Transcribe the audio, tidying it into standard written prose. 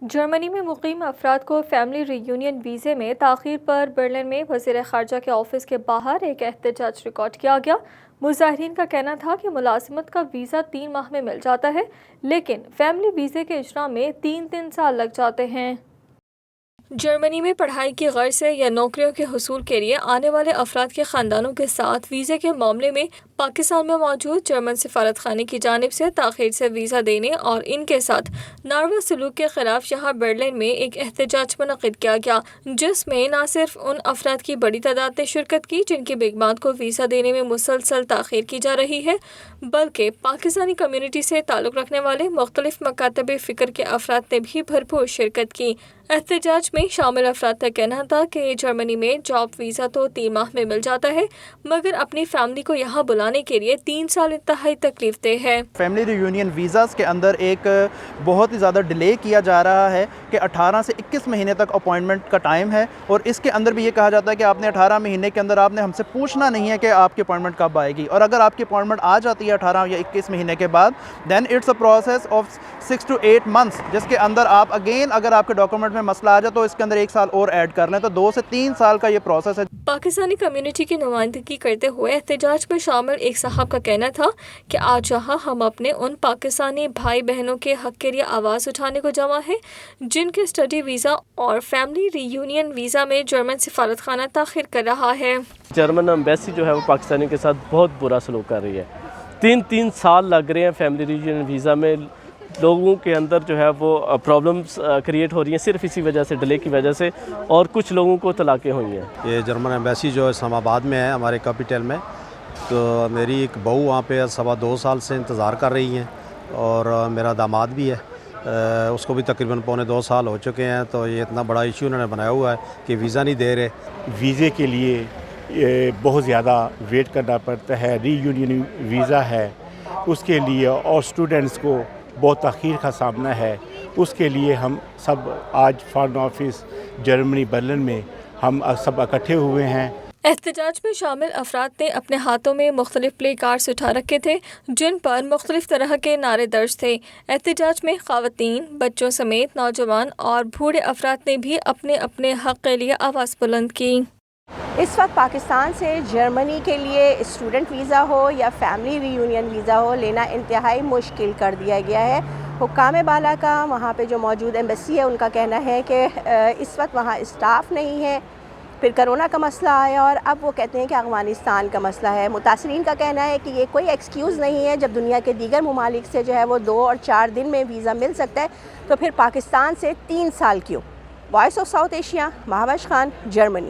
جرمنی میں مقیم افراد کو فیملی ری یونین ویزے میں تاخیر پر برلن میں وزیر خارجہ کے آفس کے باہر ایک احتجاج ریکارڈ کیا گیا۔ مظاہرین کا کہنا تھا کہ ملازمت کا ویزا 3 ماہ میں مل جاتا ہے، لیکن فیملی ویزے کے اجراء میں 3 سال لگ جاتے ہیں۔ جرمنی میں پڑھائی کی غرض سے یا نوکریوں کے حصول کے لیے آنے والے افراد کے خاندانوں کے ساتھ ویزے کے معاملے میں پاکستان میں موجود جرمن سفارت خانے کی جانب سے تاخیر سے ویزا دینے اور ان کے ساتھ ناروا سلوک کے خلاف یہاں برلن میں ایک احتجاج منعقد کیا گیا، جس میں نہ صرف ان افراد کی بڑی تعداد نے شرکت کی جن کی بیگمات کو ویزا دینے میں مسلسل تاخیر کی جا رہی ہے، بلکہ پاکستانی کمیونٹی سے تعلق رکھنے والے مختلف مکاتب فکر کے افراد نے بھی بھرپور شرکت کی۔ احتجاج میں شامل افراد کا کہنا تھا کہ جرمنی میں جاب ویزا تو 3 ماہ میں مل جاتا ہے، مگر اپنی فیملی کو یہاں بلانے کے لیے 3 سال انتہائی تکلیف دہ ہے۔ فیملی ری یونین ویزاز کے اندر ایک بہت ہی زیادہ ڈیلے کیا جا رہا ہے کہ 18 سے 21 مہینے تک اپوائنٹمنٹ کا ٹائم ہے، اور اس کے اندر بھی یہ کہا جاتا ہے کہ آپ نے 18 مہینے کے اندر آپ نے ہم سے پوچھنا نہیں ہے کہ آپ کی اپوائنٹمنٹ کب آئے گی، اور اگر آپ کی اپوائنٹمنٹ آ جاتی ہے 18 یا 21 مہینے کے بعد then it's a process of 6 to 8 months، جس کے اندر آپ اگین اگر آپ کے ڈاکومنٹ میں مسئلہ آ جائے تو اس کے اندر 1 سال اور ایڈ کر لیں، تو 2 سے 3 سال کا یہ پروسیس ہے۔ پاکستانی کمیونٹی کی نمائندگی کرتے ہوئے احتجاج میں شامل ایک صاحب کا کہنا تھا کہ آج یہاں ہم اپنے ان پاکستانی بھائی بہنوں کے حق کے لیے آواز اٹھانے کو جمع ہیں جن کے اسٹڈی ویزا اور فیملی ری یونین ویزا میں جرمن سفارت خانہ تاخیر کر رہا ہے۔ جرمن ایمبیسی جو ہے وہ پاکستانی کے ساتھ بہت برا سلوک کر رہی ہے۔ 3 سال لگ رہے ہیں فیملی ری یونین ویزا میں، لوگوں کے اندر جو ہے وہ پرابلمس کریٹ ہو رہی ہیں صرف اسی وجہ سے، ڈیلے کی وجہ سے، اور کچھ لوگوں کو طلاقیں ہوئی ہیں۔ یہ جرمن ایمبیسی جو اسلام آباد میں ہے ہمارے کیپٹل میں، تو میری ایک بہو وہاں پہ 2.25 سال سے انتظار کر رہی ہیں، اور میرا داماد بھی ہے، اس کو بھی تقریباً 2.25 سال ہو چکے ہیں، تو یہ اتنا بڑا ایشو انہوں نے بنایا ہوا ہے کہ ویزا نہیں دے رہے۔ ویزے کے لیے بہت زیادہ ویٹ کرنا پڑتا ہے، ری یونین ویزا ہے اس کے لیے، اور اسٹوڈنٹس کو بہت تاخیر کا سامنا ہے۔ اس کے لیے ہم سب آج فارن آفس جرمنی برلن میں ہم سب اکٹھے ہوئے ہیں۔ احتجاج میں شامل افراد نے اپنے ہاتھوں میں مختلف پلے کارڈز اٹھا رکھے تھے جن پر مختلف طرح کے نعرے درج تھے۔ احتجاج میں خواتین، بچوں سمیت نوجوان اور بوڑھے افراد نے بھی اپنے اپنے حق کے لیے آواز بلند کی۔ اس وقت پاکستان سے جرمنی کے لیے اسٹوڈنٹ ویزا ہو یا فیملی ری یونین ویزا ہو لینا انتہائی مشکل کر دیا گیا ہے۔ حکام بالا کا وہاں پہ جو موجود ایمبیسی ہے ان کا کہنا ہے کہ اس وقت وہاں اسٹاف نہیں ہے، پھر کرونا کا مسئلہ آیا اور اب وہ کہتے ہیں کہ افغانستان کا مسئلہ ہے۔ متاثرین کا کہنا ہے کہ یہ کوئی ایکسکیوز نہیں ہے، جب دنیا کے دیگر ممالک سے جو ہے وہ 2 اور 4 دن میں ویزا مل سکتا ہے تو پھر پاکستان سے 3 سال کیوں؟ Voice of South Asia, Mahvash Khan, Germany.